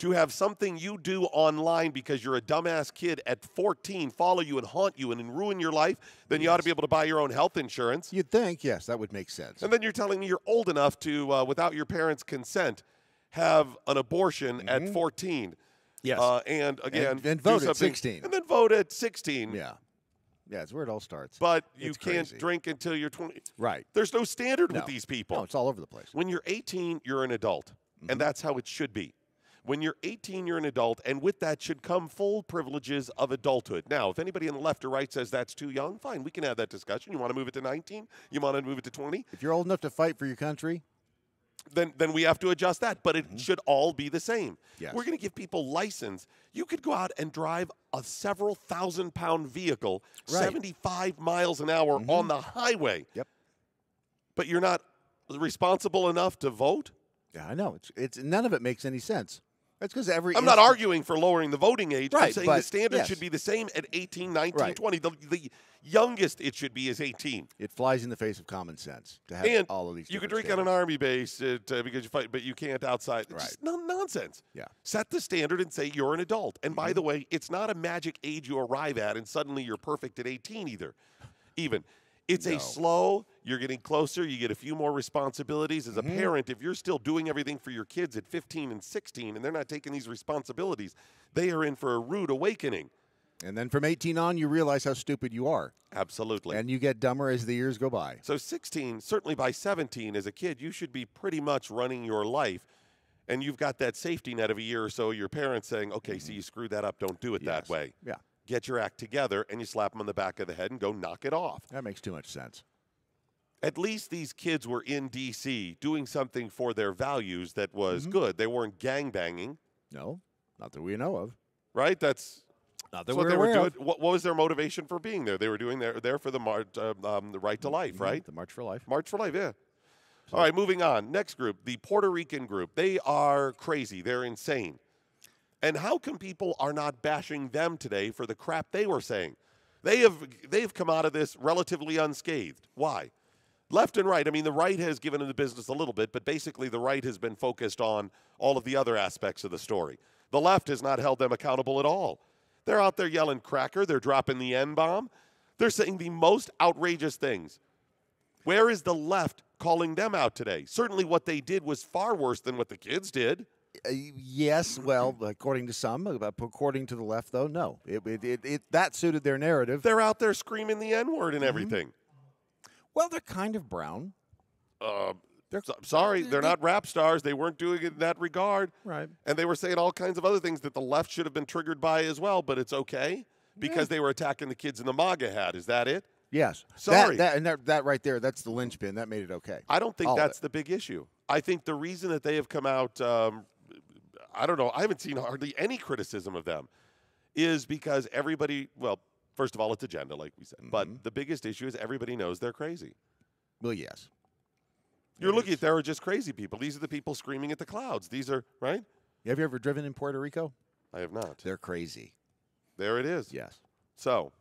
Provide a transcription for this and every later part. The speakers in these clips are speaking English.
to have something you do online because you're a dumbass kid at 14 follow you and haunt you and ruin your life, then you ought to be able to buy your own health insurance. You'd think, yes, that would make sense. And then you're telling me you're old enough to, without your parents' consent, have an abortion at 14. Yes. And again, and vote at 16. And then vote at 16. Yeah. Yeah, it's where it all starts. But you It's can't crazy. drink until you're 20. Right. There's no standard with these people. No, it's all over the place. When you're 18, you're an adult. And that's how it should be. When you're 18, you're an adult, and with that should come full privileges of adulthood. Now, if anybody on the left or right says that's too young, fine, we can have that discussion. You want to move it to 19? You want to move it to 20? If you're old enough to fight for your country, then we have to adjust that. But it should all be the same. Yes. We're going to give people license. You could go out and drive a several thousand-pound vehicle 75 miles an hour on the highway. Yep. But you're not responsible enough to vote? Yeah, I know. It's none of it makes any sense. That's because I'm not arguing for lowering the voting age. Right, I'm saying but the standard yes. should be the same at 18, 19, Right. 20. The youngest it should be is 18. It flies in the face of common sense to have And all of these. you can different drink on an standards. army base because you fight, but you can't outside. It's Right. just nonsense. Yeah. Set the standard and say you're an adult. And by the way, it's not a magic age you arrive at and suddenly you're perfect at 18 either. Even. It's a slow, you're getting closer, you get a few more responsibilities. As a parent, if you're still doing everything for your kids at 15 and 16 and they're not taking these responsibilities, they are in for a rude awakening. And then from 18 on, you realize how stupid you are. Absolutely. And you get dumber as the years go by. So 16, certainly by 17 as a kid, you should be pretty much running your life. And you've got that safety net of a year or so, your parents saying, okay, see, you screwed that up, don't do it that way. Yeah. Get your act together, and you slap them on the back of the head and go knock it off. That makes too much sense. At least these kids were in D.C. doing something for their values that was good. They weren't gangbanging. No, not that we know of. Right? That's Not that what we're they were aware doing. of. What was their motivation for being there? They were doing there for the the right to life, right? The March for Life. March for Life, yeah. All right, moving on. Next group, the Puerto Rican group. They are crazy. They're insane. And how come people are not bashing them today for the crap they were saying? They've come out of this relatively unscathed. Why? Left and right. I mean, the right has given them the business a little bit, but basically the right has been focused on all of the other aspects of the story. The left has not held them accountable at all. They're out there yelling cracker. They're dropping the N-bomb. They're saying the most outrageous things. Where is the left calling them out today? Certainly what they did was far worse than what the kids did. Yes, well, according to some, according to the left, though, no. That suited their narrative. They're out there screaming the N-word and everything. Well, they're kind of brown. Sorry, they're not rap stars. They weren't doing it in that regard. Right. And they were saying all kinds of other things that the left should have been triggered by as well, but it's okay because they were attacking the kids in the MAGA hat. Is that it? Yes. Sorry. That right there, that's the linchpin. That made it okay. I don't think All of that's it. the big issue. I think the reason that they have come out, I don't know, I haven't seen hardly any criticism of them, is because everybody, well, first of all, it's agenda, like we said. But the biggest issue is everybody knows they're crazy. Well, yes. You're looking at, there are just crazy people. These are the people screaming at the clouds. These are, right? Have you ever driven in Puerto Rico? I have not. They're crazy. There it is. Yes. So,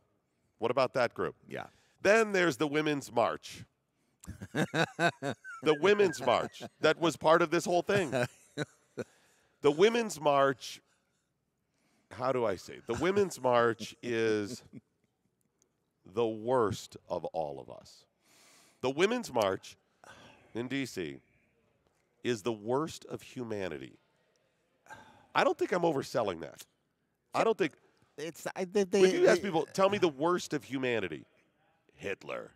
what about that group? Yeah. Then there's the Women's March. The Women's March. That was part of this whole thing. The Women's March, how do I say? The Women's March is the worst of all of us. The Women's March in D.C. is the worst of humanity. I don't think I'm overselling that. I don't think. When you ask people, tell me the worst of humanity. Hitler.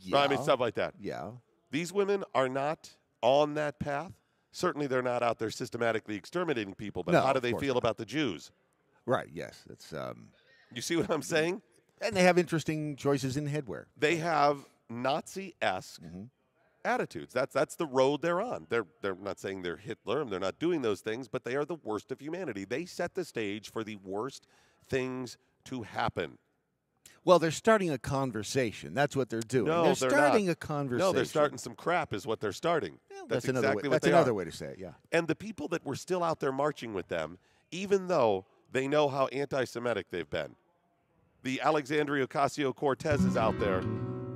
Yeah. I mean, stuff like that. Yeah. These women are not on that path. Certainly they're not out there systematically exterminating people, but No, how do of they course feel not. about the Jews? Right. Yes. It's You see what I'm saying? and they have interesting choices in headwear. They have Nazi-esque attitudes. That's the road they're on. They're not saying they're Hitler and they're not doing those things, but they are the worst of humanity. They set the stage for the worst things to happen. Well, they're starting a conversation. That's what they're doing. No, they're they're starting not. a conversation. No, they're starting some crap is what they're starting. Well, That's another exactly way. what That's they another are. way to say it. Yeah. And the people that were still out there marching with them, even though they know how anti-Semitic they've been, the Alexandria Ocasio-Cortez is out there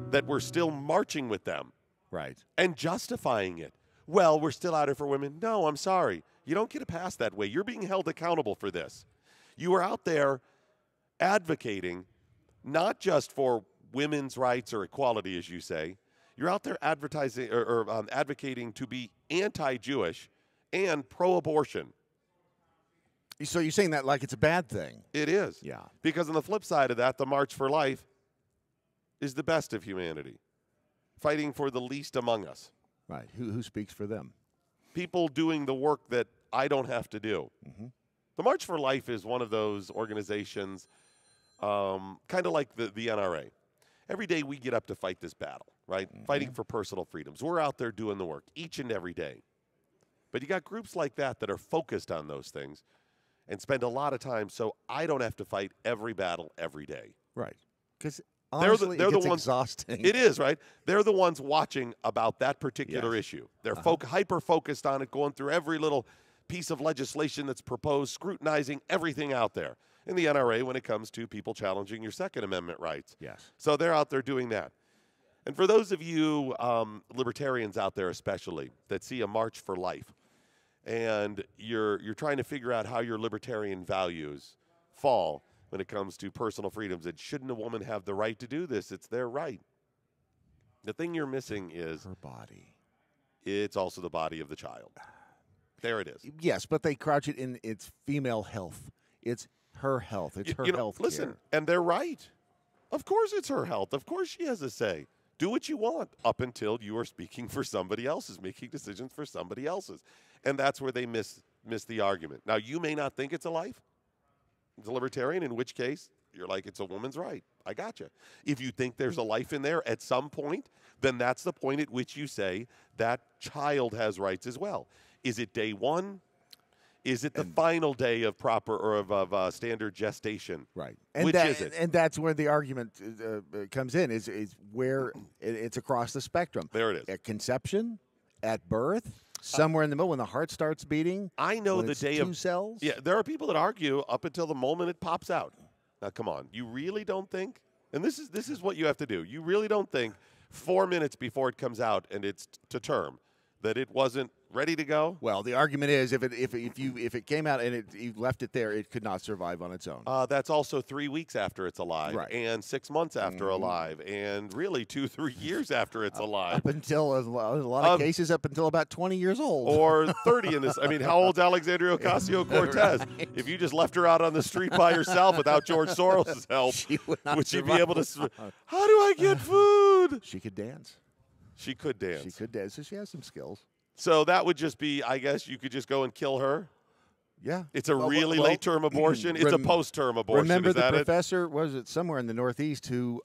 that were still marching with them Right. and justifying it. well, we're still out here for women. No, I'm sorry. You don't get a pass that way. You're being held accountable for this. You are out there advocating not just for women's rights or equality, as you say. You're out there advertising or advocating to be anti-Jewish and pro-abortion. So you're saying that like it's a bad thing? It is. Yeah. Because on the flip side of that, the March for Life is the best of humanity, fighting for the least among us. Right. Who speaks for them? People doing the work that I don't have to do. Mm-hmm. The March for Life is one of those organizations, kind of like the NRA. Every day we get up to fight this battle, right? Mm-hmm. Fighting for personal freedoms. We're out there doing the work each and every day. But you got groups like that are focused on those things and spend a lot of time so I don't have to fight every battle every day. Right. Because honestly, they're the ones, exhausting. It is, right? They're the ones watching about that particular issue. They're hyper-focused on it, going through every little piece of legislation that's proposed, scrutinizing everything out there. In the NRA, when it comes to people challenging your Second Amendment rights. Yes. So they're out there doing that. And for those of you libertarians out there especially that see a March for Life, and you're trying to figure out how your libertarian values fall when it comes to personal freedoms, and shouldn't a woman have the right to do this? It's their right. The thing you're missing is her body. It's also the body of the child. There it is. Yes, but they crouch it in its female health. It's her health. It's her health care. Listen, and they're right. Of course it's her health. Of course she has a say. Do what you want up until you are speaking for somebody else's, making decisions for somebody else's. And that's where they miss the argument. Now, you may not think it's a life. It's a libertarian, in which case you're like, it's a woman's right. I gotcha. If you think there's a life in there at some point, then that's the point at which you say that child has rights as well. Is it day one? Is it the final day of proper or of standard gestation? Right. Which is it? And that's where the argument comes in, is where it's across the spectrum. There it is. At conception, at birth, somewhere in the middle when the heart starts beating. I know the day two cells. Yeah, there are people that argue up until the moment it pops out. Now, come on. You really don't think? And this is what you have to do. You really don't think 4 minutes before it comes out and it's to term that it wasn't ready to go? Well, the argument is if it came out and you left it there, it could not survive on its own. That's also 3 weeks after it's alive, right, and 6 months after alive, and really 2-3 years after it's alive. Up until a lot of cases, up until about 20 years old, or 30 in this. I mean, how old's Alexandria Ocasio-Cortez? Right. If you just left her out on the street by herself without George Soros' help, would she be able to? How do I get food? She could dance. She could dance. She could dance. So she has some skills. So that would just be, I guess, you could just go and kill her? Yeah. It's a really late-term abortion? It's a post-term abortion. Remember the professor, was it somewhere in the Northeast, who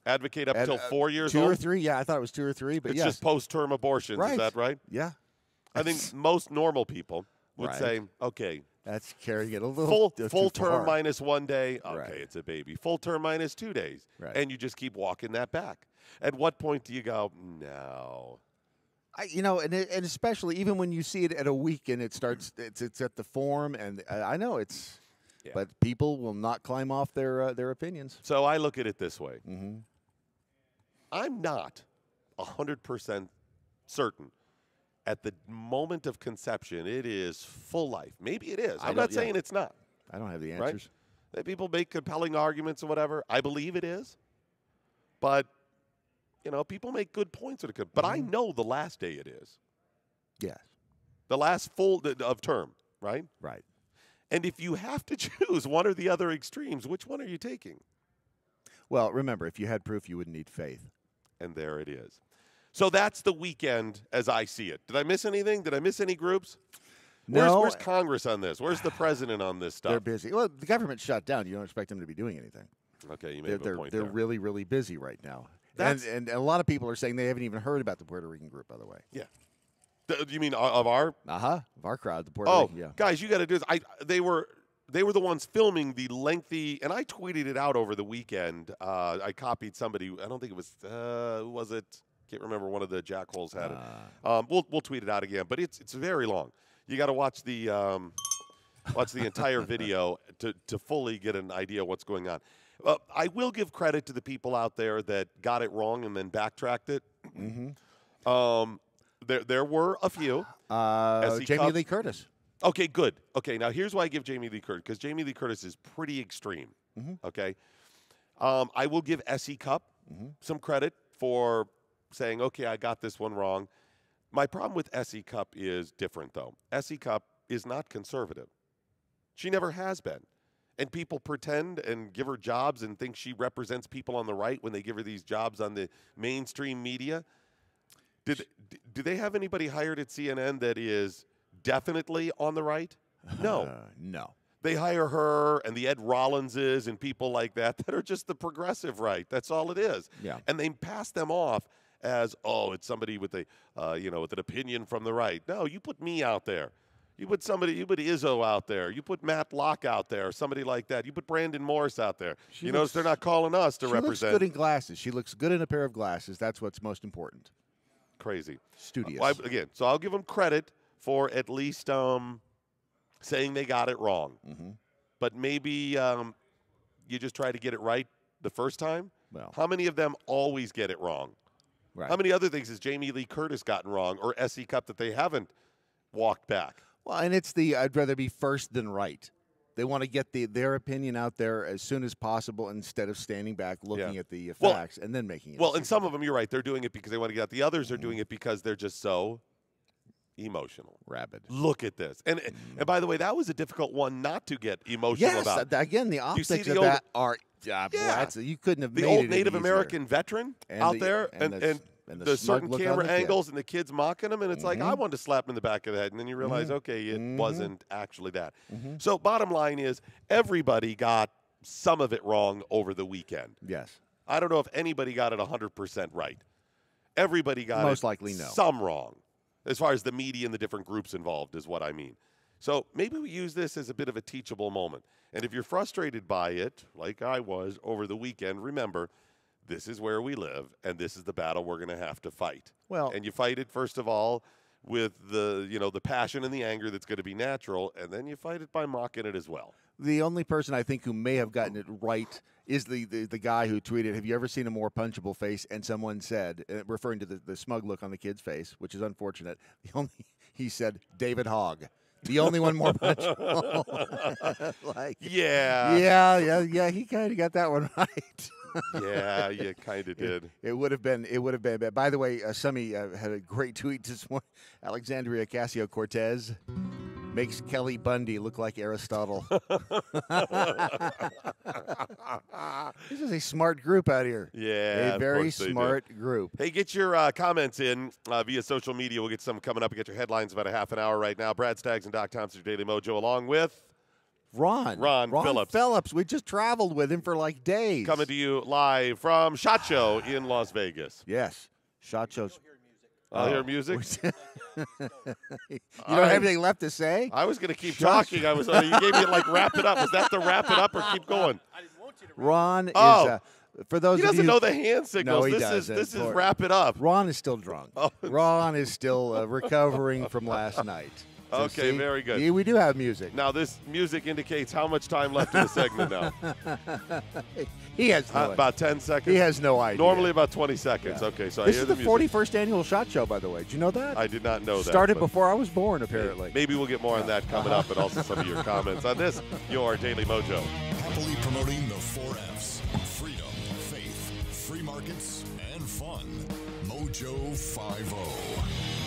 advocate up until 4 years 2 old? 2 or 3, yeah, I thought it was 2 or 3, but it's just post-term abortions, right. Is that right? Yeah. I think most normal people would say, okay. That's carrying it a little full term minus 1 day, okay, right. It's a baby. Full term minus 2 days, right. And you just keep walking that back. At what point do you go, no? And especially even when you see it at a week and it starts, it's at the form, and I know it's, but people will not climb off their opinions. So I look at it this way. Mm-hmm. I'm not 100% certain at the moment of conception it is full life. Maybe it is. I'm not saying it's not. I don't have the answers. Right? People make compelling arguments and whatever. I believe it is, but. People make good points. But I know the last day it is. Yes. The last full of term, right? Right. And if you have to choose one or the other extremes, which one are you taking? Well, remember, if you had proof, you wouldn't need faith. And there it is. So that's the weekend as I see it. Did I miss anything? Did I miss any groups? No. Where's Congress on this? Where's the president on this stuff? They're busy. Well, the government's shut down. You don't expect them to be doing anything. Okay, you made a point They're there. really, really busy right now. And a lot of people are saying they haven't even heard about the Puerto Rican group, by the way. Yeah. You mean of our? Of our crowd, the Puerto Rican, yeah. Guys, you got to do this. They were the ones filming the lengthy, and I tweeted it out over the weekend. I copied somebody. I don't think it was, who was it? Can't remember. One of the jackholes had it. We'll tweet it out again, but it's very long. You got to watch the entire video to fully get an idea of what's going on. I will give credit to the people out there that got it wrong and then backtracked it. Mm-hmm. There were a few. Jamie Cup. Lee Curtis. Okay, good. Okay, now here's why I give Jamie Lee Curtis, because Jamie Lee Curtis is pretty extreme. Okay, I will give S.E. Cup some credit for saying, okay, I got this one wrong. My problem with S.E. Cup is different, though. S.E. Cup is not conservative. She never has been. And people pretend and give her jobs and think she represents people on the right when they give her these jobs on the mainstream media. Do they have anybody hired at CNN that is definitely on the right? No. No. They hire her and the Ed Rollinses and people like that are just the progressive right. That's all it is. Yeah. And they pass them off as, oh, it's somebody with a, with an opinion from the right. No, you put me out there. You put Izzo out there. You put Matt Locke out there, somebody like that. You put Brandon Morris out there. Notice they're not calling us to represent. She looks good in glasses. She looks good in a pair of glasses. That's what's most important. Crazy. Studious. So I'll give them credit for at least saying they got it wrong. But maybe you just try to get it right the first time. Well, how many of them always get it wrong? Right. How many other things has Jamie Lee Curtis gotten wrong or S.E. Cup that they haven't walked back? Well, and it's the I'd rather be first than right. They want to get their opinion out there as soon as possible instead of standing back looking at the facts and then making it. Well, and some of them, you're right, they're doing it because they want to get out. The others are doing it because they're just so emotional. Rabid. Look at this. And by the way, that was a difficult one not to get emotional about. Yes, again, the optics of that are you couldn't have the made old it Native easier. American veteran out there and the certain camera angles and the kids mocking him, and it's like, I wanted to slap him in the back of the head, and then you realize, okay, it wasn't actually that. So bottom line is, everybody got some of it wrong over the weekend. Yes. I don't know if anybody got it 100% right. Everybody got most likely no. Some wrong, as far as the media and the different groups involved is what I mean. So maybe we use this as a bit of a teachable moment. And if you're frustrated by it, like I was over the weekend, remember, this is where we live, and this is the battle we're going to have to fight. Well, and you fight it, first of all, with the passion and the anger that's going to be natural, and then you fight it by mocking it as well. The only person I think who may have gotten it right is the guy who tweeted, have you ever seen a more punchable face? And someone said, referring to the smug look on the kid's face, which is unfortunate, he said, David Hogg. The only one more punchable. Yeah, he kind of got that one right. Yeah, you kind of did. It would have been. By the way, Summy had a great tweet this morning. Alexandria Ocasio-Cortez makes Kelly Bundy look like Aristotle. This is a smart group out here. Yeah, a very smart group. Hey, get your comments in via social media. We'll get some coming up and get your headlines about a half an hour right now. Brad Staggs and Doc Thompson, Daily Mojo, along with Ron Phillips. We just traveled with him for like days. Coming to you live from SHOT Show in Las Vegas. Yes, SHOT Shows. I'll hear music. You don't have anything left to say? I was going to keep talking. You gave me like wrap it up. Was that the wrap it up or keep going? I didn't want you to. Ron is for those. He doesn't know the hand signals. No, this is wrap it up. Ron is still drunk. Ron is still recovering from last night. So okay, see, very good. We do have music. Now, this music indicates how much time left in the segment now. He has about 10 seconds. He has no idea. Normally about 20 seconds. Yeah. Okay, so this I hear is the 41st annual SHOT Show, by the way. Did you know that? I did not know that. Started before I was born, apparently. Maybe we'll get more on that coming up, and also some of your comments on this. Your Daily Mojo. Happily promoting the 4 Fs: freedom, faith, free markets, and fun. Mojo 50.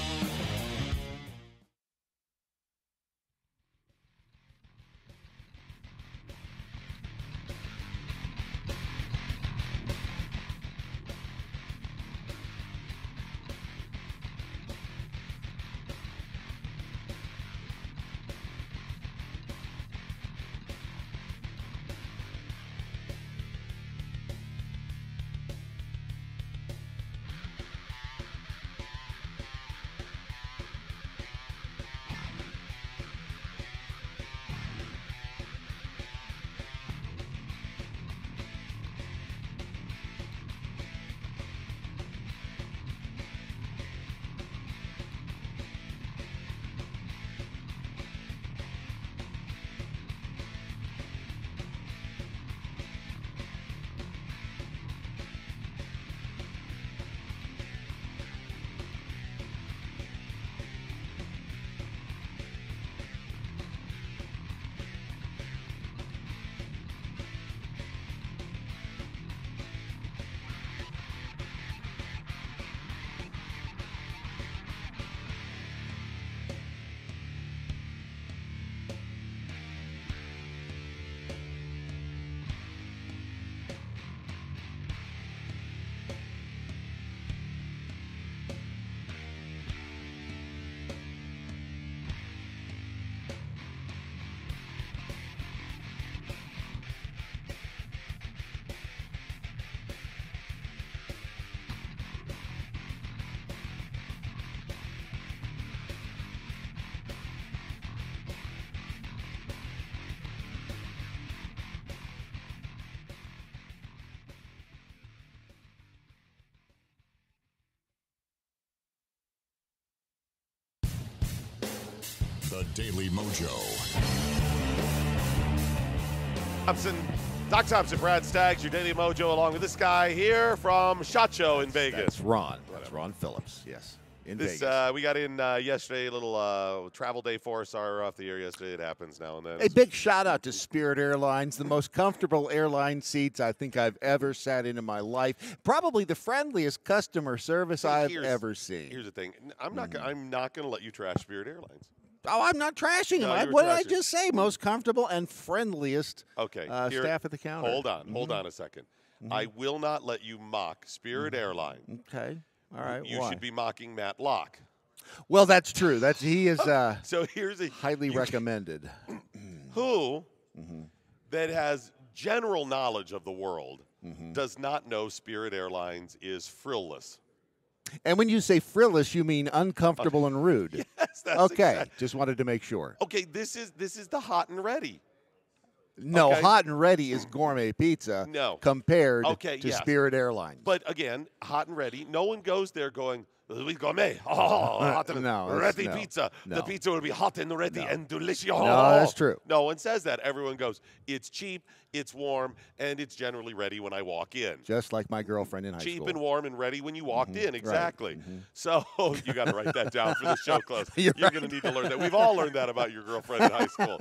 The Daily Mojo. Thompson, Doc Thompson, Brad Staggs, your Daily Mojo, along with this guy here from SHOT Show in Vegas. That's Ron. That's Ron Phillips. Yes. In This Vegas. we got in yesterday, a little travel day for us. Our off the air yesterday. It happens now and then. A big shout out to Spirit Airlines, the most comfortable airline seats I think I've ever sat in my life. Probably the friendliest customer service I've ever seen. Here's the thing: I'm not going to let you trash Spirit Airlines. Oh, I'm not trashing No, them. you were What did I trashing. just say? Most comfortable and friendliest Okay, staff at the counter. Hold on a second. I will not let you mock Spirit Airlines. Okay. All right. You Why? should be mocking Matt Locke. Well, that's true. He is So here's a highly recommended. who that has general knowledge of the world does not know Spirit Airlines is frillless. And when you say frillless, you mean uncomfortable and rude. Yes, that's Okay. Just wanted to make sure. Okay, this is the hot and ready. No, Okay. hot and ready is gourmet pizza. No. Compared Okay, to yes. Spirit Airlines. But again, hot and ready. No one goes there going, we gourmet. Oh, hot and no, ready no, pizza. no. The pizza will be hot and ready No. and delicious. No, that's true. No one says that. Everyone goes, it's cheap, it's warm, and it's generally ready when I walk in. Just like my girlfriend in high Cheap school. and warm and ready when you walked in. Right. Exactly. So you got to write that down for the show close. You're You're going to need to learn that. We've all learned that about your girlfriend in high school.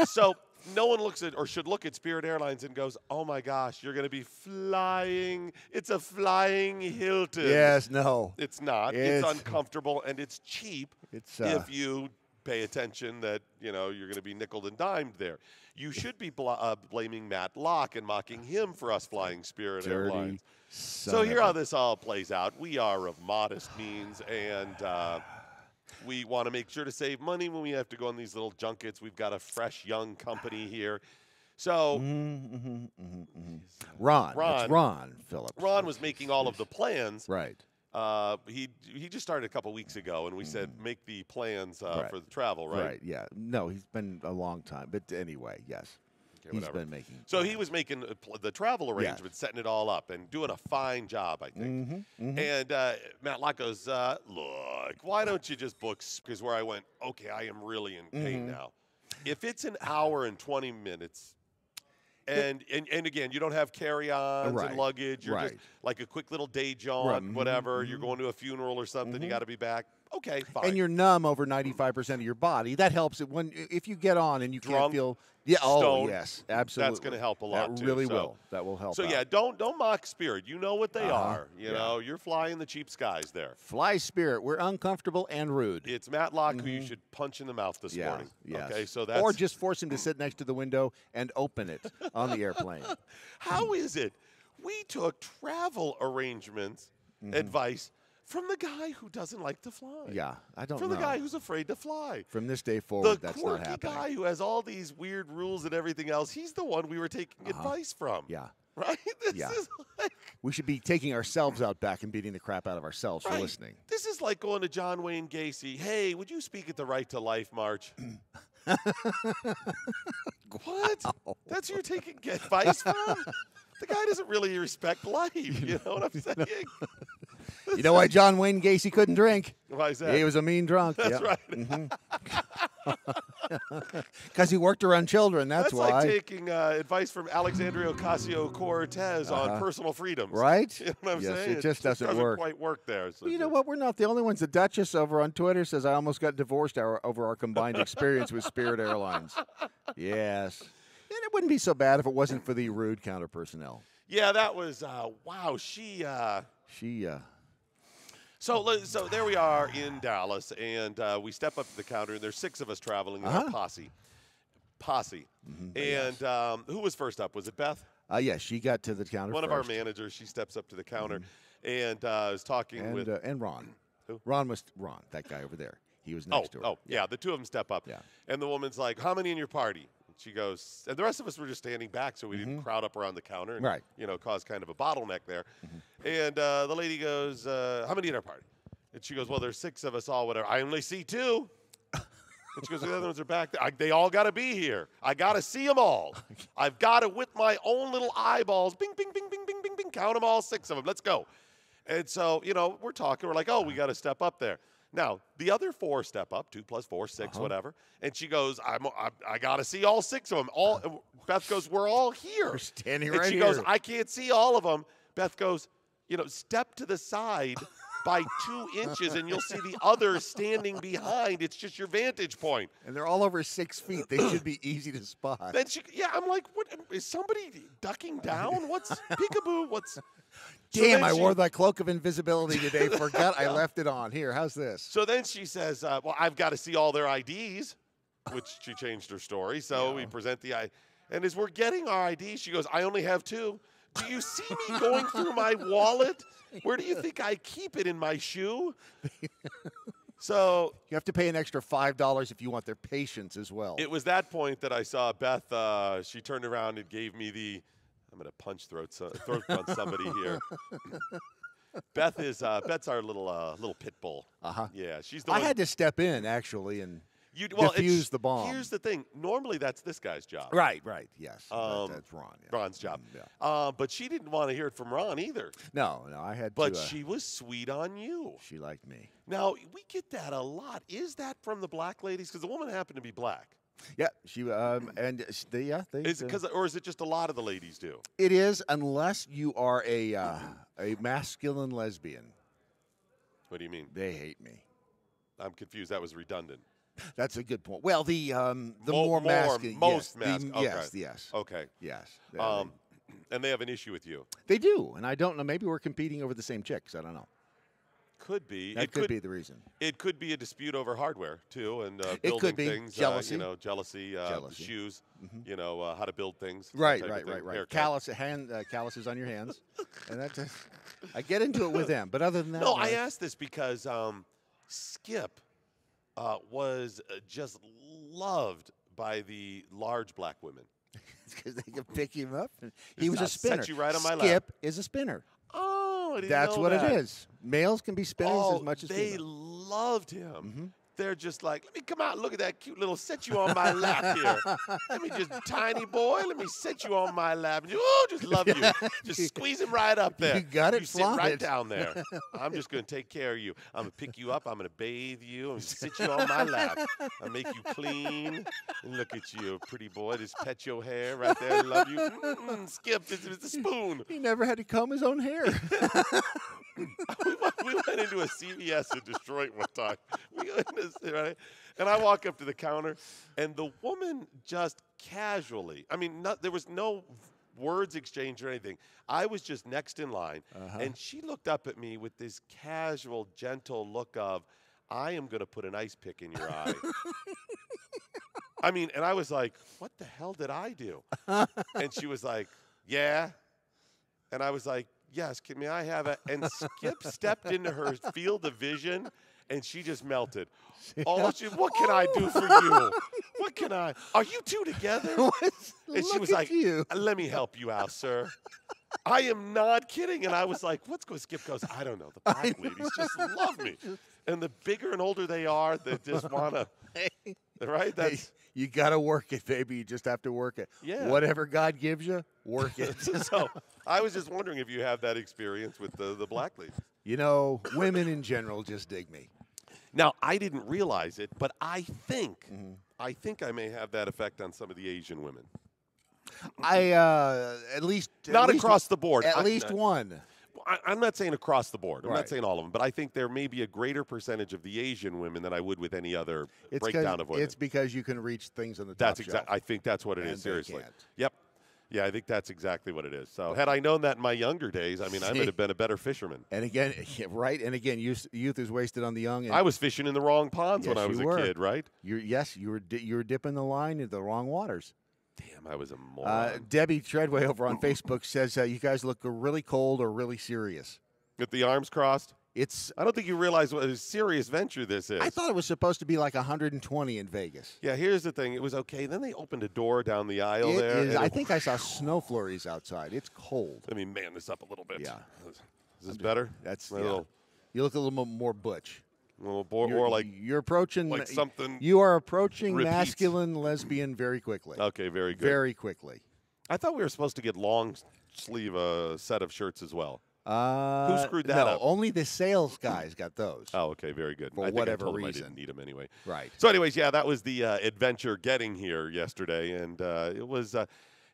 So no one looks at or should look at Spirit Airlines and goes, oh, my gosh, you're going to be flying. It's a flying Hilton. Yes, no. It's not. It's uncomfortable, and it's cheap It's if you pay attention that, you're going to be nickeled and dimed there. You should be blaming Matt Locke and mocking him for us flying Spirit dirty Airlines. son So of here a- how this all plays out. We are of modest means, and we want to make sure to save money when we have to go on these little junkets. We've got a fresh, young company here. So Ron. Ron. It's Ron Phillips. Ron was making all of the plans. Right. He just started a couple weeks ago, and we said make the plans Right. for the travel, right? Yeah. No, he's been a long time. But anyway, yes. Okay, He's whatever. been making. So he was making the travel arrangements, setting it all up, and doing a fine job, I think. And Matt Locke goes, look, why don't you just book? Because where I went, okay, I am really in pain now. If it's an hour and 20 minutes, and again, you don't have carry-ons Right. and luggage. You're just Right. like a quick little day jaunt, whatever. You're going to a funeral or something. You got to be back. Okay, fine. And you're numb over 95% of your body. That helps it if you get on and you Drunk, can't feel. Yeah. Oh, stoned, yes. Absolutely. that's gonna help a lot, That too, really so- will. That will help. So out. yeah, don't mock Spirit. You know what they are. You Yeah. know, you're flying the cheap skies there. Fly Spirit. We're uncomfortable and rude. It's Matt Locke who you should punch in the mouth this Yeah, morning. yes. Okay, so that's or just force him to sit next to the window and open it on the airplane. how is it? We took travel arrangements advice from the guy who doesn't like to fly. Yeah, I don't From know. the guy who's afraid to fly. From this day The forward, that's not quirky happening. guy who has all these weird rules and everything else. He's the one we were taking advice from. Yeah. Right? This Yeah. is like We should be taking ourselves out back and beating the crap out of ourselves for Right. listening. This is like going to John Wayne Gacy. Hey, would you speak at the Right to Life March? What? That's who you're taking advice from? The guy doesn't really respect life. You know what I'm saying? You know why John Wayne Gacy couldn't drink? Why is that? He was a mean drunk. That's right. Because he worked around children. That's why. like taking advice from Alexandria Ocasio-Cortez on personal freedoms. Right? You know what I'm Yes, saying? it just doesn't work. quite work there. So Well, you know what? We're not the only ones. The Duchess over on Twitter says, I almost got divorced over our combined experience with Spirit Airlines. Yes. And it wouldn't be so bad if it wasn't for the rude counter personnel. Yeah, that was, wow, she... So there we are in Dallas, and we step up to the counter, and there's 6 of us traveling in our posse. And who was first up? Was it Beth? Yes, she got to the counter One of our first. managers. She steps up to the counter and is talking with... And Ron. Who? Ron, that guy over there. He was next to her. Yeah, the two of them step up. Yeah. And the woman's like, how many in your party? And she goes, and the rest of us were just standing back so we didn't crowd up around the counter and, Right. cause kind of a bottleneck there. And the lady goes, how many in our party? And she goes, well, there's 6 of us all, whatever. I only see 2. And she goes, the other ones are back there. They all got to be here. I got to see them all. I've got to, with my own little eyeballs, bing, bing, bing, bing, bing, bing, bing, count them all, 6 of them. Let's go. And so, we're talking. We're like, oh, we got to step up there. Now, the other 4 step up, 2 + 4, 6, whatever. And she goes, I got to see all 6 of them. Beth goes, we're all here. We're standing and right she here. goes, I can't see all of them. Beth goes, step to the side by 2 inches and you'll see the others standing behind. It's just your vantage point. And they're all over 6 feet. They should be easy to spot. Then I'm like, what, is somebody ducking down? What's peekaboo? What's... Damn, I wore that cloak of invisibility today. Forgot I left it on. Here, how's this? So then she says, well, I've got to see all their IDs, which she changed her story. So we present the ID. And as we're getting our IDs, she goes, I only have 2. Do you see me going through my wallet? Where do you think I keep it, in my shoe? So you have to pay an extra $5 if you want their patience as well. It was that point that I saw Beth. She turned around and gave me the... I'm going to throat punch somebody here. Beth's our little pit bull. Yeah, she's the one. I had to step in actually and defuse the bomb. Here's the thing. Normally, that's this guy's job. Right. Yes. That's Ron. Yeah. Ron's job. But she didn't want to hear it from Ron either. No, I had to. But she was sweet on you. She liked me. Now, we get that a lot. Is that from the black ladies? Because the woman happened to be black. Yeah, she and they. Is it or is it just a lot of the ladies do? It is, unless you are a masculine lesbian. What do you mean? They hate me. I'm confused. That was redundant. That's a good point. Well, the more masculine, most masculine. Okay. Yes. Okay. Yes. And they have an issue with you. They do, and I don't know. Maybe we're competing over the same chicks. I don't know. Could be. That could be the reason. It could be a dispute over hardware too, and building it could be. things. Jealousy. Jealousy. Shoes. How to build things. Right. Calluses on your hands, and that's. I get into it with them, but other than that, no. I asked this because Skip was just loved by the large black women. Because they can pick him up. He was a spinner. Set you right on my lap. Skip is a spinner. Oh, I didn't That's know what that. it is. Males can be spinners as much as they females. loved him. They're just like, let me come out and look at that cute little, set you on my lap here. Let me just, tiny boy, let me set you on my lap. Just love you. Just squeeze him right up there. You got it. You sit right down there. I'm just going to take care of you. I'm going to pick you up. I'm going to bathe you. I'm going to sit you on my lap. I'll make you clean. And look at you, pretty boy. Just pet your hair right there. Love you. Skip, this is the spoon. He never had to comb his own hair. we went into a CVS in Detroit one time. We went into, right? And I walk up to the counter, and the woman just casually, there was no words exchanged or anything. I was just next in line, and she looked up at me with this casual, gentle look of, I am going to put an ice pick in your eye. And I was like, what the hell did I do? And she was like, yeah. And I was like, yes, may I have it? And Skip stepped into her field of vision, and she just melted. What can I do for you? What can I? Are you two together? And she was like, let me help you out, sir. I am not kidding. And I was like, what's going on? Skip goes, I don't know. The black ladies just love me. And the bigger and older they are, they just want to, right? That's. You got to work it, baby. You just have to work it. Yeah. Whatever God gives you, work it. So I was just wondering if you have that experience with the black ladies. Women in general just dig me. Now, I didn't realize it, but I think I may have that effect on some of the Asian women. At least not across the board. At least one. I'm not saying across the board. I'm not saying all of them, but I think there may be a greater percentage of the Asian women than I would with any other breakdown of women. It's because you can reach things on the top That's exactly. I think that's what it is. Seriously. Yep. Yeah, I think that's exactly what it is. So had I known that in my younger days, I might have been a better fisherman. And again, right? And again, youth is wasted on the young. And I was fishing in the wrong ponds when I was a kid, right? You were dipping the line into the wrong waters. Damn, I was a moron. Debbie Treadway over on Facebook says you guys look really cold or really serious. With the arms crossed? I don't think you realize what a serious venture this is. I thought it was supposed to be like 120 in Vegas. Yeah, here's the thing. It was okay. Then they opened a door down the aisle there. I think I saw snow flurries outside. It's cold. Let me man this up a little bit. Yeah. Is this better? You look a little more butch. You're approaching like something. You are approaching masculine lesbian very quickly. Okay, very good. Very quickly. I thought we were supposed to get long sleeve set of shirts as well. Who screwed that no, up? only the sales guys got those. Oh, okay, very good. For I think whatever I told him I reason. didn't need them anyway. Right. So, anyways, yeah, that was the adventure getting here yesterday, and it was.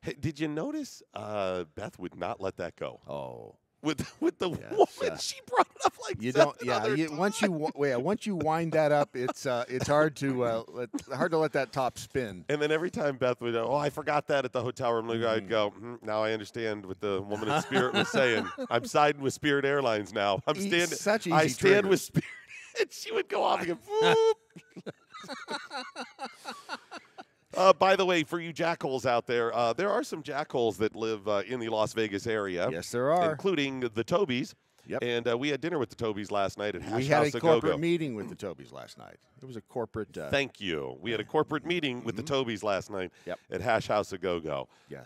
Hey, did you notice Beth would not let that go? Oh. With the Yes, woman, she brought it up like You seven don't. Yeah. other Once you wind that up, it's hard to let that top spin. And then every time Beth would, I forgot that at the hotel room, I'd go, now I understand what the woman in Spirit was saying. I'm siding with Spirit Airlines now. I'm standing. Such easy I stand triggers. with Spirit. And she would go off and go, whoop. By the way, for you jackholes out there are some jackholes that live in the Las Vegas area. Yes, there are. Including the Tobies. Yep. And we had dinner with the Tobies last night at Hash We House had a A corporate Go-Go. meeting with the Tobies last night. It was a corporate. Thank you. We had a corporate meeting with the Tobies last night Yep. at Hash House A Go-Go. Yes.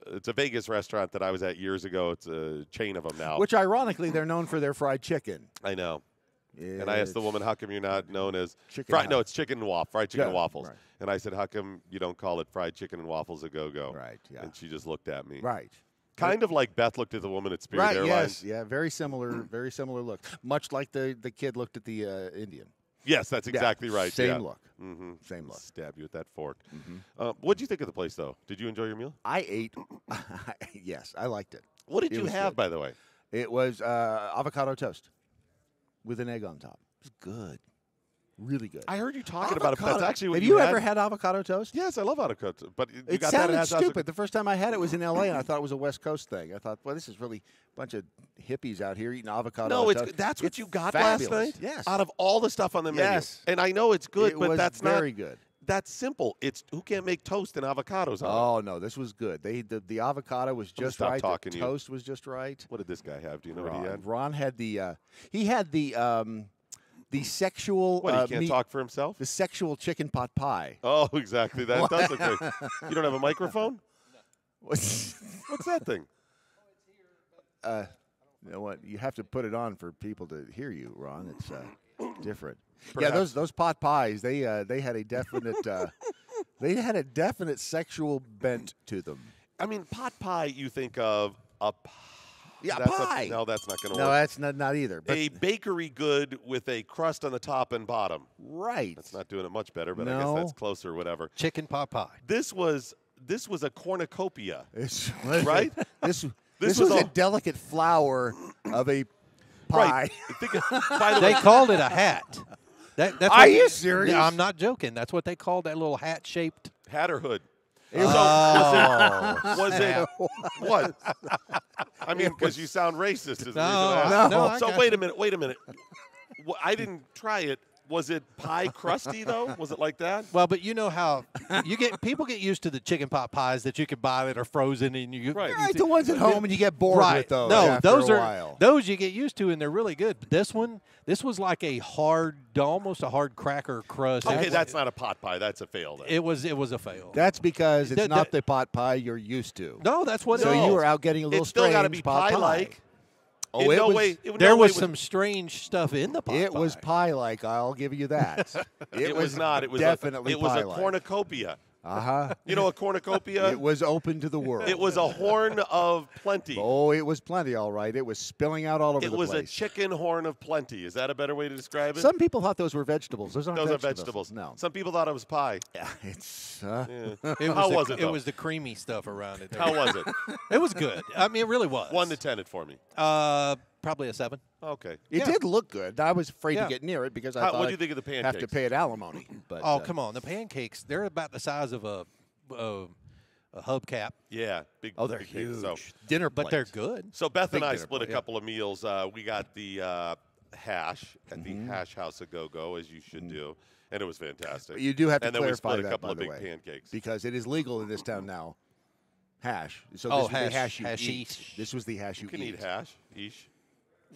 It's a Vegas restaurant that I was at years ago. It's a chain of them now. Which, ironically, they're known for their fried chicken. I know. And I asked the woman, how come you're not known as Chicken fried? house. No, it's chicken and fried chicken and Yeah, waffles. right. And I said, how come you don't call it fried chicken and waffles A Go-Go? Right, yeah. And she just looked at me. Right. Kind of like Beth looked at the woman at Spirit Right. Airlines. Yes. Yeah. Very similar look. Much like the kid looked at the Indian. Yes, that's exactly right. Same yeah. look. Mm-hmm. Same look. Stab you with that fork. What did you think of the place, though? Did you enjoy your meal? I ate. Yes, I liked it. What did It you was have, good. by the way? It was avocado toast with an egg on top. It was good. Really good. I heard you talking about it, but that's actually what Have you you ever had avocado toast? Yes, I love avocado toast. But you It got that at sounded Hash House A- stupid. The first time I had it was in L.A., and I thought it was a West Coast thing. I thought, well, this is really a bunch of hippies out here eating avocado No, toast. that's what It's you got fabulous. last night? Yes. Out of all the stuff on the menu. Yes. And I know it's good, It but was that's very not good. That's simple. It's who can't make toast and avocados on it? Oh, no, this was good. The avocado was gonna just stop right. talking The to you. toast was just right. What did this guy have? Do you know what he had? Ron had the sexual What, he can't meat, talk for himself? the sexual chicken pot pie. Oh, exactly. That does look great. You don't have a microphone? What's What's that thing? You know what? You have to put it on for people to hear you, Ron. It's different. Perhaps. Yeah, those pot pies. They had a definite sexual bent to them. I mean, pot pie, you think of a pie. Yeah, That's pie. No, that's not going to No, work. that's not either. But A bakery good with a crust on the top and bottom. right. That's not doing it much better, but I guess No. that's close or whatever. Chicken pot pie. This was a cornucopia. It's, Right? This This was was a all- delicate flower of a pie. Right. By the They way, called it a hat. That's Are what- you serious? Yeah, I'm not joking. That's what they called that little hat shaped. hat or hood. Oh, Was it what? I mean, because you sound racist. Is the reason I asked. No, I So got wait you. a minute. I didn't try it. Was it pie crusty though? Was it like that? Well, but you know how people get used to the chicken pot pies that you can buy that are frozen and you Right. Right, the ones at home and you get bored right. with those. No, after those a are while. those you get used to and they're really good. But this was like a almost a hard cracker crust. Okay, that's not a pot pie. That's a fail. Then. it was a fail. That's because it's The- not the- the pot pie you're used to. No, that's what So it you is. were out getting a little It's still got to be strange pot pie-like. Oh, In it no was- way. There no way was some strange stuff in the pot It pie. was pie-like. I'll give you that. It was not. It was definitely It was a pie-like. cornucopia. Uh-huh. You know a cornucopia? It was open to the world. It was a horn of plenty. Oh, it was plenty, all right. It was spilling out all over It the was a place. chicken horn of plenty. Is that a better way to describe it? Some people thought those were vegetables. Those aren't Those are vegetables. vegetables. No. Some people thought it was pie. Yeah, it's Yeah. It How the, was it, It though? was the creamy stuff around it. How was it? It was good. I mean, it really was. 1 to 10 it for me. Probably a 7. Okay. It Yeah. did look good. I was afraid Yeah. to get near it because I What thought do you think of the I'd have to pancakes? pay it alimony. But Oh, come on. The pancakes, they're about the size of a hubcap, Yeah. Big. Oh, they're big cake. huge. Dinner but plate. they're good. So Beth and Big I dinner split a plate, yeah. couple of meals. We got the hash at the Mm-hmm. Hash House A Go-Go, as you should do, and it was fantastic. You do have to and then we clarify split a that, couple by of the big way, pancakes. because it is legal in this town now. Hash. So Oh, this was the hash- hash you hashish. eat. This was the hash you You can eat hash, ish.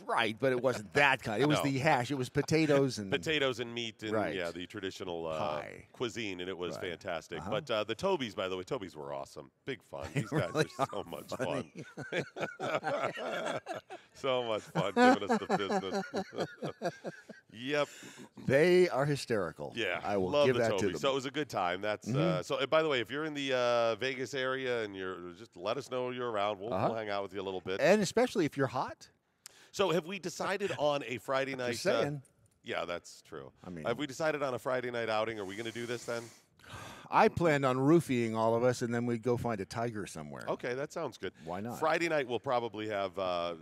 Right, but it wasn't that kind. It was No. the hash. It was potatoes and Potatoes and meat and Right. yeah, the traditional Pie. cuisine, and it was Right. fantastic. Uh-huh. But the Tobies, by the way, Tobies were awesome. Big fun. These guys really are so much fun. funny. So much fun giving us the business. Yep. They are hysterical. Yeah. I will love give the that Tobies. to them. So it was a good time. That's so. And by the way, if you're in the Vegas area and you're just let us know you're around. We'll hang out with you a little bit. And especially if you're hot, So have we decided on a Friday night? Just saying. Yeah, that's true. I mean- have we decided on a Friday night outing? Are we going to do this then? I planned on roofing all of us, and then we'd go find a tiger somewhere. Okay, that sounds good. Why not? Friday night we'll probably have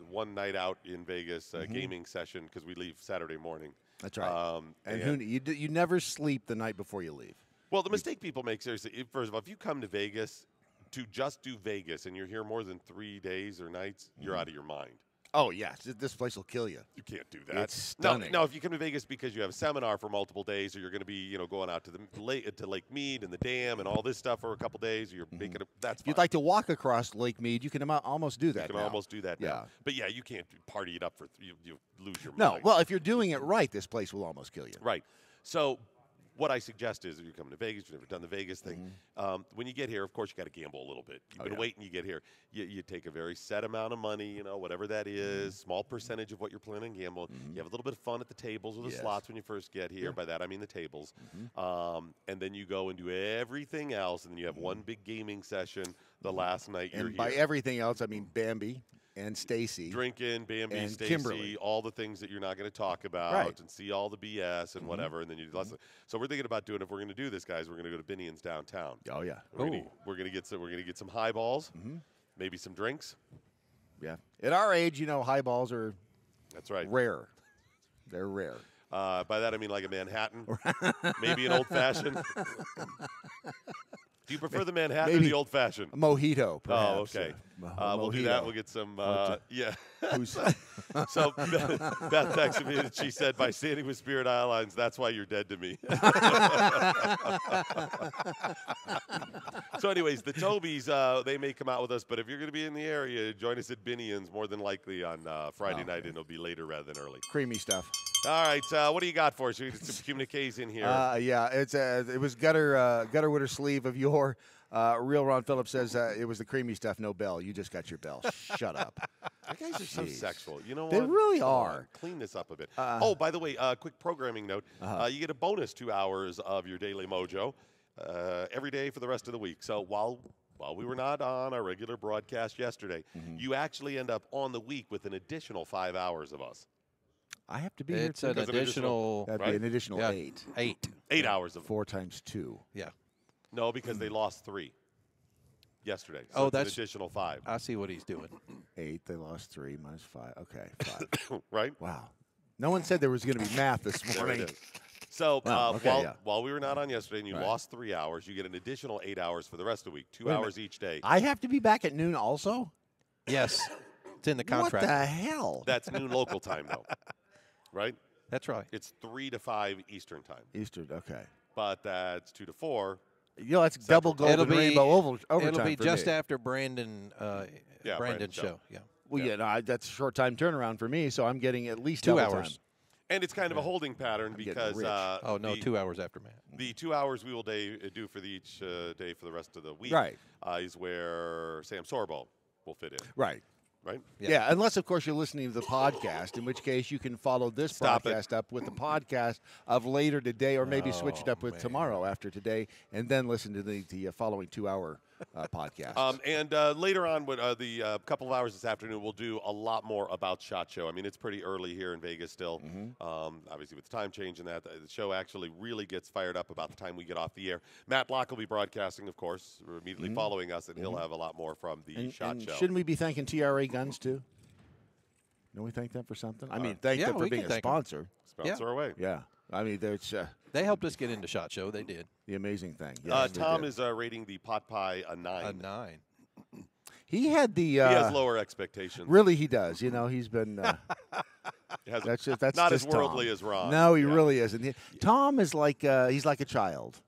one night out in Vegas, gaming session, because we leave Saturday morning. That's right. And you never sleep the night before you leave. Well, the mistake people make, seriously, first of all, if you come to Vegas to just do Vegas and you're here more than 3 days or nights, you're out of your mind. Oh, yeah. This place will kill you. You can't do that. It's stunning. No, if you come to Vegas because you have a seminar for multiple days, or you're going to be, going out to the Lake Mead and the dam and all this stuff for a couple days, or you're making that's If fine. you'd like to walk across Lake Mead, you can almost do that. You can now. almost do that now. Yeah. But yeah, you can't party it up for you lose your No, mind. well, if you're doing it right, this place will almost kill you. Right. So what I suggest is if you're coming to Vegas, you've never done the Vegas thing, when you get here, of course, you got to gamble a little bit. You've been waiting, you get here. You take a very set amount of money, whatever that is, small percentage of what you're planning on gambling. You have a little bit of fun at the tables or the slots when you first get here. By that, I mean the tables. And then you go and do everything else, and then you have one big gaming session the last night you're And here. by everything else, I mean Bambi and Stacy. Drinking, Bambi, and Stacy, Kimberly. all the things that you're not going to talk about, Right. and see all the BS and whatever, and then you do lots of. So we're thinking about doing. If we're going to do this, guys, we're going to go to Binions downtown. Oh, yeah. We're going to get some highballs, maybe some drinks. Yeah. At our age, highballs are That's right. rare. They're rare. By that I mean like a Manhattan, maybe an old fashioned. Do you prefer the Manhattan or Maybe the old fashioned? A mojito, perhaps. Oh, okay. A We'll do mojito. that. We'll get some. Yeah. Who's- So Beth texted me and she said, "By standing with Spirit Airlines, that's why you're dead to me." So, anyways, the Tobies, they may come out with us, but if you're going to be in the area, join us at Binions more than likely on Friday night, and it'll be later rather than early. Creamy stuff. All right, what do you got for us? We got some communiques in here. Yeah, it was Gutter Witter sleeve of your real Ron Phillips says it was the creamy stuff, no bell. You just got your bell. Shut up. You guys are so Jeez. sexual. You know what? They really Come on, are. Clean this up a bit. Oh, by the way, quick programming note. You get a bonus 2 hours of your Daily Mojo every day for the rest of the week. So while we were not on our regular broadcast yesterday, you actually end up on the week with an additional 5 hours of us. I have to be here. It's an too. additional. That'd right? be an additional Yeah, 8. 8. 8 hours of 4 times 2. Yeah. No, because they lost 3 yesterday. So Oh, it's that's- an additional 5. I see what he's doing. 8. They lost 3 minus 5. Okay, 5. Right? Wow. No one said there was going to be math this There it morning. is. So Wow, okay, while we were not on yesterday and you Right. lost 3 hours, you get an additional 8 hours for the rest of the week. 2 Wait a hours each day. I have to be back at noon also? Yes. It's in the contract. What the hell? That's noon local time, though. Right? That's right. It's 3 to 5 Eastern time. Eastern, okay. But that's 2 to 4. That's double golden rainbow overtime It'll be for just me. after Brandon's Brandon's show. show. Yeah. Well, yeah, no, that's a short time turnaround for me, so I'm getting at least 2 double hours. time. And it's kind of a holding pattern getting because rich. Oh, no, 2 hours after Matt. the 2 hours we will do for each day for the rest of the week Right. Is where Sam Sorbo will fit in. Right. Right? Yeah. Unless, of course, you're listening to the podcast, in which case you can follow this Stop it. broadcast up with the podcast of later today, or maybe switch it up with man. tomorrow after today, and then listen to the following 2-hour podcast. And later on, with the couple of hours this afternoon, we'll do a lot more about SHOT Show. I mean, it's pretty early here in Vegas still. Obviously, with the time change and that, the show actually really gets fired up about the time we get off the air. Matt Block will be broadcasting, of course, immediately following us, and he'll have a lot more from the SHOT and Show. shouldn't we be thanking TRA Guns, too? Don't we thank them for something? I mean, thank yeah, them for we being can a thank 'em. sponsor. Sponsor away. Yeah. I mean, that's They helped us get into SHOT Show. They did. the amazing thing. Yes, they Tom did. is rating the pot pie a 9. A 9. He had the. He has lower expectations. Really, he does. He's been. He has- That's not as just worldly Tom. as Ron. No, he Yeah. really isn't. Tom is like he's like a child.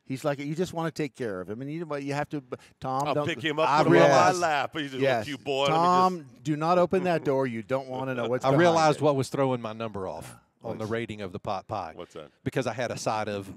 He's like you just want to take care of him, and you have to. Tom, I'll don't pick him up, I put him on my realize- lap. He's a Yes, little cute boy. Let me Tom, do not open that door. You don't want to know what's. I behind realized it. what was throwing my number off on the rating of the pot pie. What's that? Because I had a side of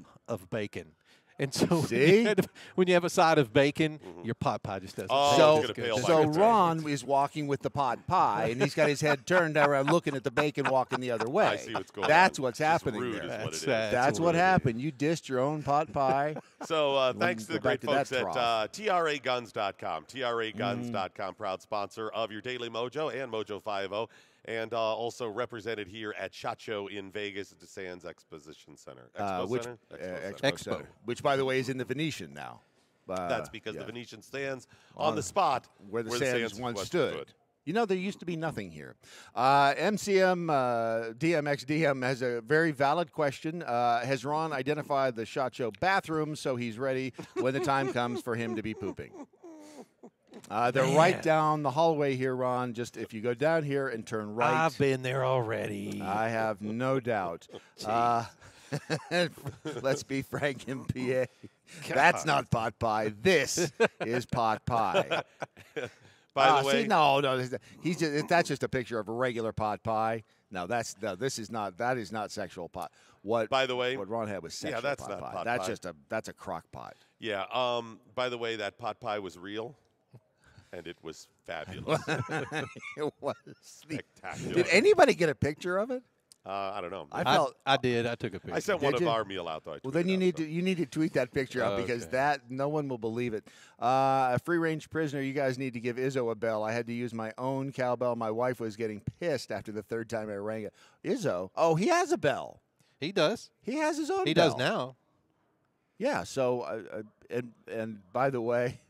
bacon. And so See? when you have a side of bacon, your pot pie just doesn't Oh, taste So, it's as gonna good. pale by so your time. Ron is walking with the pot pie, and he's got his head turned around, looking at the bacon, walking the other way. I see what's going That's on. what's Just happening rude there. is what it is. That's what happened. You dissed your own pot pie. So thanks to the go back great to folks that at trough. TRAguns.com. TRAguns.com, proud sponsor of your Daily Mojo and Mojo 50. and also represented here at SHOT Show in Vegas at the Sands Exposition Center. Center? Expo Center, which, by the way, is in the Venetian now. That's because the Venetian stands on the spot where the Sands once stood. You know, there used to be nothing here. DMXDM has a very valid question. Has Ron identified the SHOT Show bathroom so he's ready when the time comes for him to be pooping? They're right down the hallway here, Ron. Just if you go down here and turn right. I've been there already. I have no doubt. Let's be frank, MPA. That's not pot pie. This is pot pie. By the way, see, that's just a picture of a regular pot pie. No, this is not. That is not sexual pot. By the way, what Ron had was sexual that's pot not pie. pot That's pie. that's a crock pot. Yeah. By the way, that pot pie was real, and it was fabulous. It was Spectacular. Did anybody get a picture of it? I don't know. I did. I took a picture. I sent one of our meal out though. Well, then you need to tweet that picture out because no one will believe it. A free range prisoner. You guys need to give Izzo a bell. I had to use my own cowbell. My wife was getting pissed after the third time I rang it. Izzo, he has a bell. He does. He has his own. He bell. does now. Yeah. So and by the way,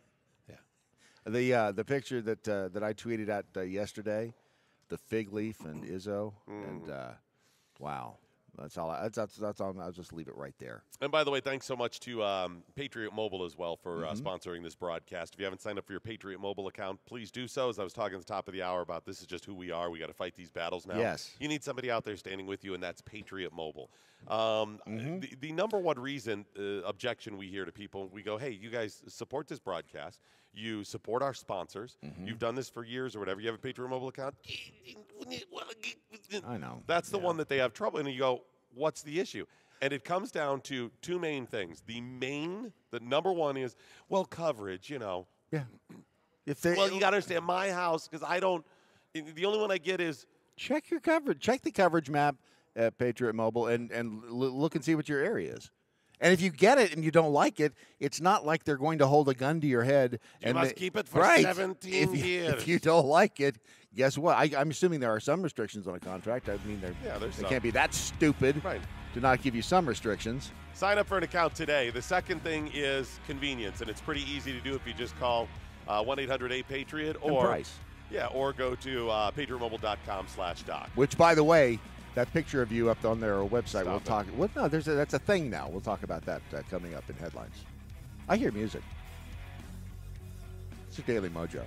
the picture that I tweeted out yesterday, the fig leaf and Izzo and. Wow. That's all. That's all. I'll just leave it right there. And by the way, thanks so much to Patriot Mobile as well for sponsoring this broadcast. If you haven't signed up for your Patriot Mobile account, please do so. As I was talking at the top of the hour about this is just who we are. We got to fight these battles now. Yes. You need somebody out there standing with you, and that's Patriot Mobile. The number one reason objection we hear to people, we go, hey, you guys support this broadcast. You support our sponsors. You've done this for years or whatever. You have a Patriot Mobile account. I know. That's the one that they have trouble. And you go, what's the issue? And it comes down to two main things. The number one is, coverage, Yeah. you got to understand my house because the only one I get is. Check your coverage. Check the coverage map at Patriot Mobile and look and see what your area is. And if you get it and you don't like it, it's not like they're going to hold a gun to your head. You must keep it for 17 years. If you don't like it, guess what? I'm assuming there are some restrictions on a contract. I mean, they can't be that stupid to not give you some restrictions. Sign up for an account today. The second thing is convenience, and it's pretty easy to do if you just call 1-800-8-PATRIOT or go to patriotmobile.com/doc. Which, by the way, that picture of you up on their website, we'll talk. Well, no, that's a thing now. We'll talk about that coming up in headlines. I hear music. It's your Daily Mojo.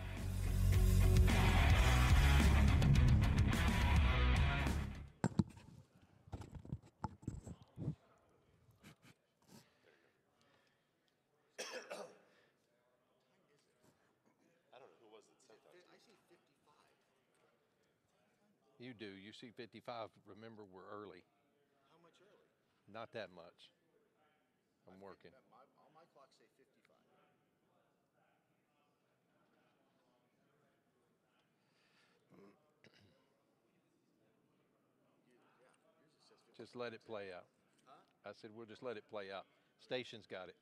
You do. You see 55. Remember, we're early. How much early? Not that much. I'm working. All my clocks say 55. Just let it play out. I said, we'll just let it play out. Station's got it.